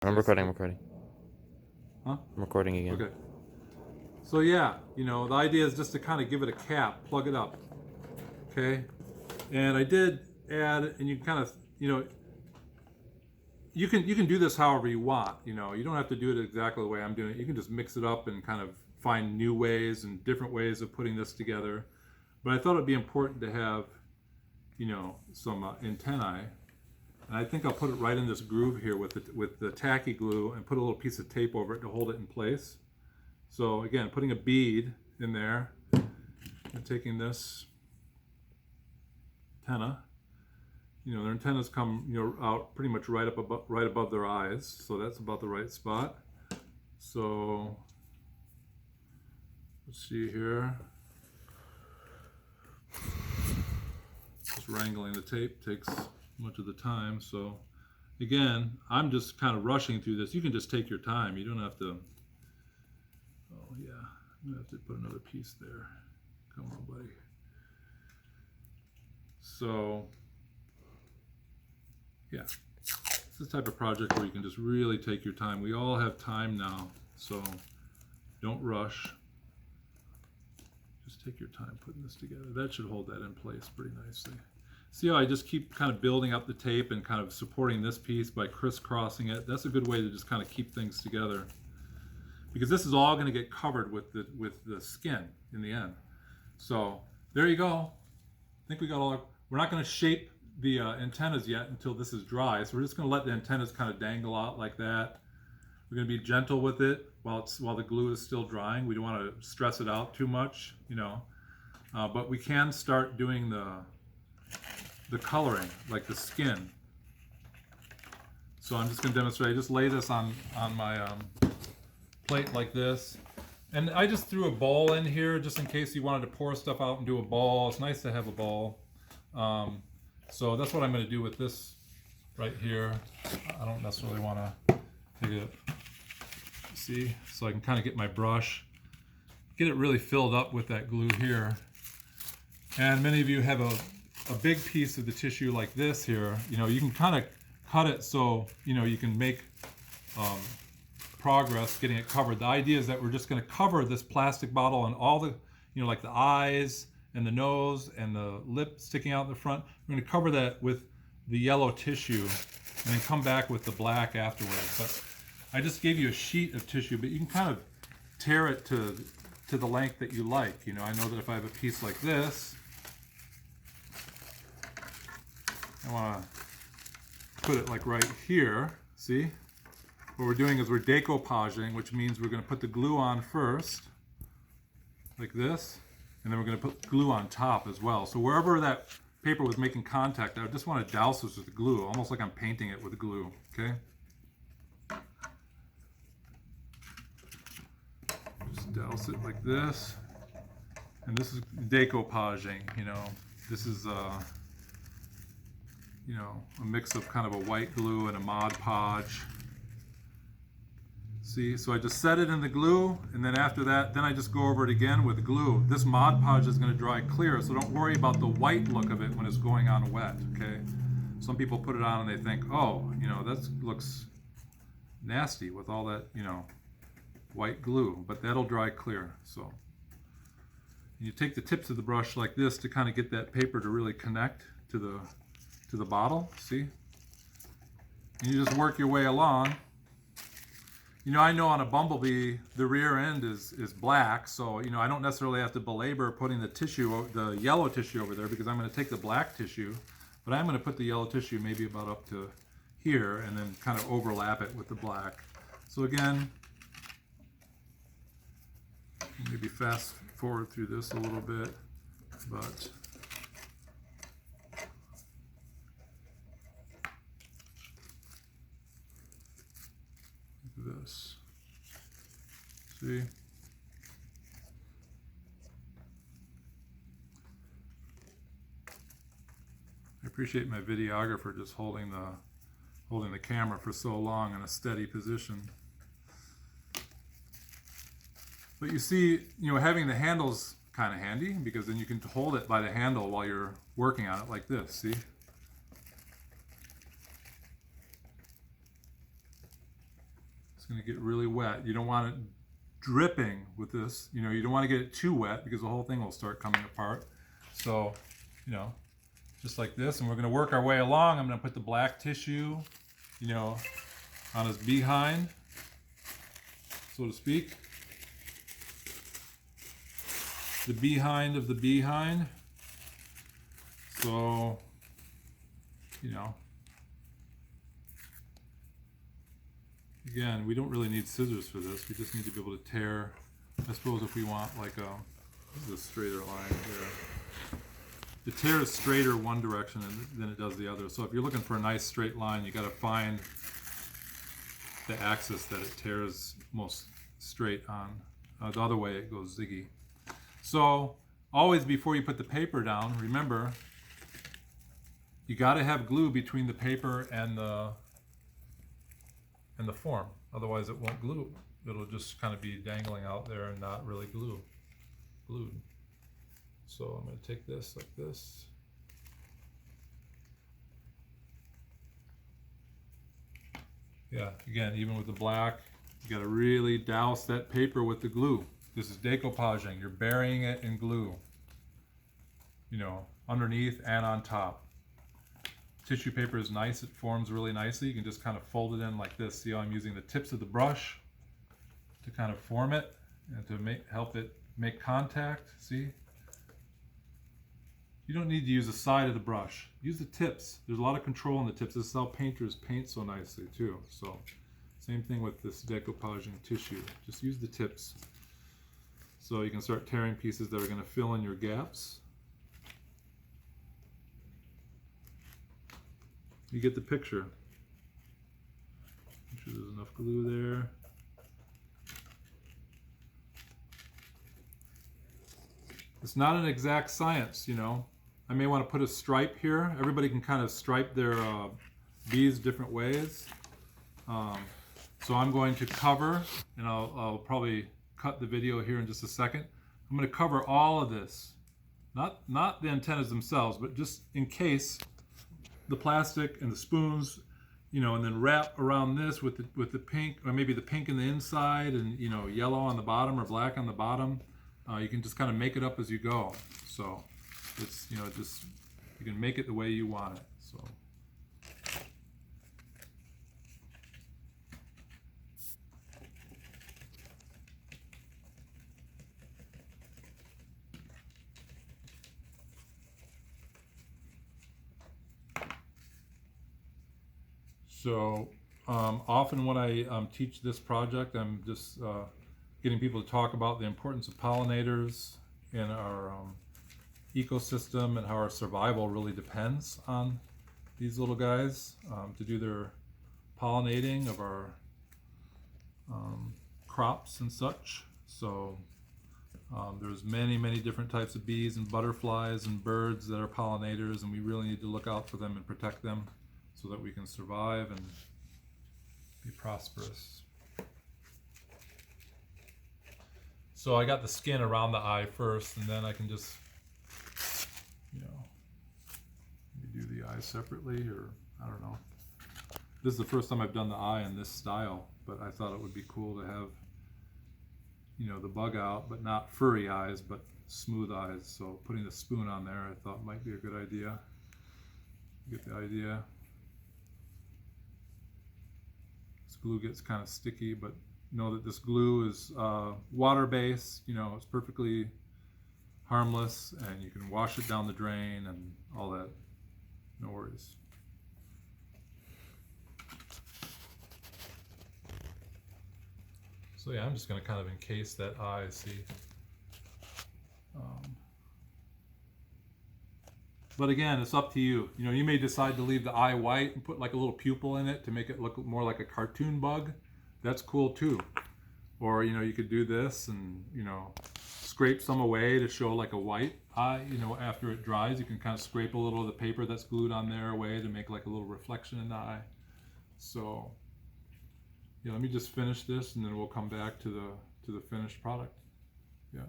I'm recording, I'm recording. Huh? I'm recording again. Okay. So yeah, the idea is just to kind of give it a cap, plug it up. Okay. And I did add, and you kind of, you can do this however you want. You don't have to do it exactly the way I'm doing it. You can just mix it up and kind of find new ways and different ways of putting this together. But I thought it'd be important to have, some antennae. And I think I'll put it right in this groove here with the tacky glue and put a little piece of tape over it to hold it in place. So again, putting a bead in there and taking this antenna. Their antennas come out pretty much right above their eyes, so that's about the right spot. So let's see here. Just wrangling the tape takes much of the time, so again, I'm just kind of rushing through this. You can just take your time. You don't have to. Oh yeah, I'm gonna have to put another piece there. Come on, buddy. So yeah, it's the type of project where you can just really take your time. We all have time now, so don't rush. Just take your time putting this together. That should hold that in place pretty nicely. See how I just keep kind of building up the tape and kind of supporting this piece by crisscrossing it. That's a good way to just kind of keep things together, because this is all going to get covered with the skin in the end. So there you go. I think we got all. We're not going to shape the antennas yet until this is dry, so we're just going to let the antennas kind of dangle out like that. We're going to be gentle with it while the glue is still drying. We don't want to stress it out too much, but we can start doing the coloring, like the skin. So I'm just going to demonstrate. I just lay this on my plate like this, and I just threw a bowl in here just in case you wanted to pour stuff out and do a ball. It's nice to have a ball. So that's what I'm going to do with this right here. I don't necessarily want to take it, see, so I can kind of get my brush, get it really filled up with that glue here. And many of you have a big piece of the tissue like this here. You can kind of cut it so you can make progress getting it covered. The idea is that we're just going to cover this plastic bottle and all the like the eyes and the nose and the lip sticking out in the front. We're going to cover that with the yellow tissue and then come back with the black afterwards. But I just gave you a sheet of tissue, but you can kind of tear it to the length that you like. I know that if I have a piece like this, I want to put it like right here. See? What we're doing is we're decoupaging, which means we're going to put the glue on first, like this, and then we're going to put glue on top as well. So wherever that paper was making contact, I just want to douse this with the glue, almost like I'm painting it with glue, okay? Just douse it like this. And this is decoupaging, This is a mix of kind of a white glue and a Mod Podge. See, so I just set it in the glue, and then after that, then I just go over it again with glue. This Mod Podge is going to dry clear, so don't worry about the white look of it when it's going on wet, okay? Some people put it on and they think, oh, that looks nasty with all that, white glue, but that'll dry clear. So you take the tips of the brush like this to kind of get that paper to really connect to the bottle, see? And you just work your way along. I know on a bumblebee, the rear end is black, so, I don't necessarily have to belabor putting the yellow tissue over there, because I'm going to take the black tissue, but I'm going to put the yellow tissue maybe about up to here, and then kind of overlap it with the black. So again, maybe fast forward through this a little bit, but this. See? I appreciate my videographer just holding the camera for so long in a steady position. But you see, having the handle's kind of handy, because then you can hold it by the handle while you're working on it like this, see? going to get really wet. You don't want it dripping with this. You know, you don't want to get it too wet because the whole thing will start coming apart. So, you know, just like this, and we're going to work our way along. I'm going to put the black tissue, you know, on his behind, so to speak. The behind of the behind. So, you know, again, we don't really need scissors for this. We just need to be able to tear. I suppose if we want like this is a straighter line here. The tear is straighter one direction than it does the other. So if you're looking for a nice straight line, you got to find the axis that it tears most straight on. The other way it goes ziggy. So always before you put the paper down, remember, you got to have glue between the paper and the form. Otherwise it won't glue. It'll just kind of be dangling out there and not really glued. So I'm going to take this like this. Yeah, again, even with the black, you got to really douse that paper with the glue. This is decoupaging. You're burying it in glue, you know, underneath and on top. Tissue paper is nice. It forms really nicely. You can just kind of fold it in like this. See how I'm using the tips of the brush to kind of form it and to help it make contact. See? You don't need to use the side of the brush. Use the tips. There's a lot of control in the tips. This is how painters paint so nicely too. So same thing with this decoupaging tissue. Just use the tips. So you can start tearing pieces that are going to fill in your gaps. You get the picture. Make sure there's enough glue there. It's not an exact science, you know. I may want to put a stripe here. Everybody can kind of stripe their bees different ways. So I'm going to cover, and I'll probably cut the video here in just a second. I'm going to cover all of this. Not the antennas themselves, but just in case the plastic and the spoons, you know, and then wrap around this with the pink, or maybe the pink in the inside and, you know, yellow on the bottom or black on the bottom. You can just kind of make it up as you go. So it's, you know, just, you can make it the way you want it. So. So often when I teach this project, I'm just getting people to talk about the importance of pollinators in our ecosystem and how our survival really depends on these little guys to do their pollinating of our crops and such. So there's many different types of bees and butterflies and birds that are pollinators, and we really need to look out for them and protect them so that we can survive and be prosperous. So I got the skin around the eye first, and then I can just, you know, maybe do the eye separately, or I don't know. This is the first time I've done the eye in this style, but I thought it would be cool to have, you know, the bug out, but not furry eyes, but smooth eyes. So putting the spoon on there I thought might be a good idea. You get the idea. This glue gets kind of sticky, but know that this glue is water-based. You know, it's perfectly harmless, and you can wash it down the drain and all that. No worries. So yeah, I'm just going to kind of encase that eye, see. But again, it's up to you. You know, you may decide to leave the eye white and put like a little pupil in it to make it look more like a cartoon bug. That's cool too. Or, you know, you could do this and, you know, scrape some away to show like a white eye. You know, after it dries, you can kind of scrape a little of the paper that's glued on there away to make like a little reflection in the eye. So, yeah, let me just finish this and then we'll come back to the finished product. Yeah.